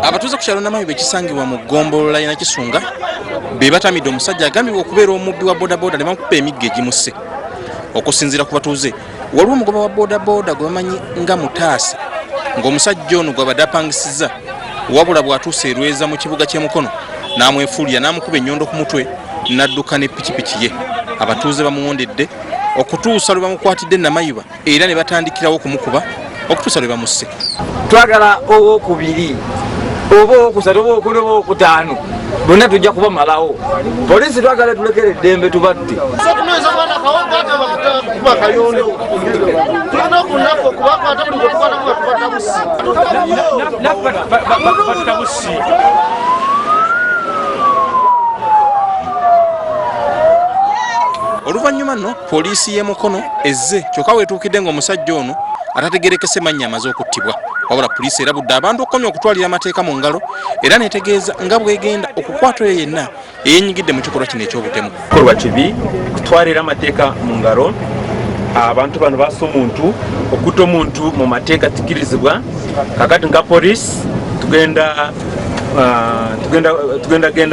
Abatuuze ku kyalo Namayuba ekisangibwa mu ggombolola ya Kisunga be batamidde omusajja agambibwa okubeera omubbi wa bodaboda ne bamukuba emiggo egimusse. Okusinziira ku batuuze, waliwo omugoba wa bodaboda gwe bamanyi nga Mutaasa ng'omusajja ono gw'abadde apangisizza, wabula bw'atuuse erweza mu kibuga ky'e Mukono namwefuulira n'amukuba ennyondo ku mutwe n'adduka ne pikipiki ye. Abatuuze bamuwondedde okutuusa lwe bamukwatidde Namayuba era ne batandikirawo okumukuba okutuusa lwe bamusse. Twagala owokubiri oba owokusatu oba owokuna oba owokutaano bonna tujja kubamalawo. Poliisi twagala tulekere eddembe tubatte. Oluvannyuma nno poliisi y'e Mukono ezze kyokka weetuukidde ng'omusajja ono atategerekese mannya amaze okuttibwa. Wabula poliisi erabudde abantu okukomya okutwalira amateeka mu ngalo era netegeeza nga bwegenda okukwata oyo yenna eyeenyigidde mu kikolwa kino eky'obutemu. Kikolwa kibi kutwalira amateeka mu ngalo. Abantu bano basa omuntu okutta omuntu mu mateeka tikirizibwa. Kakati nga poliisi tugenda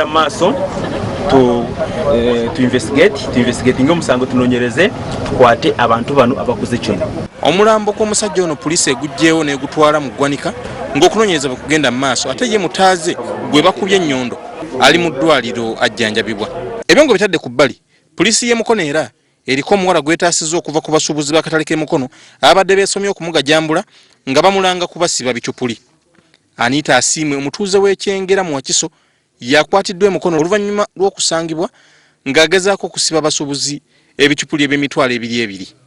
maaso to investigate ng'omusango tunoonyereze tukwate abantu bano abakoze kino. Omulambo gw'omusajja ono poliisi egugjeewo n'egutwala mu ggwanika ng'okunoonyereza bwe kugenda mu maaso ate ye Mutaaze gwe bakubye ennyondo ali mu ddwaliro ajjanjabibwa. Ebyo ngo bitadde ku bbali, poliisi y'e Mukono era eriko omuwala gwetaasizza okuva ku basuubuzi b'akatale k'e Mukono abadde beesomye okumugajambula nga bamulanga kubasiba bicupuli. Anita Asiimwe omutuuze w'ekyengera mu Wakiso yakwatiddwa e Mukono oluvannyuma lw'okusangibwa ng'agezaako okusiba abasuubuzi ebicupuli eby'emitwalo 2 2.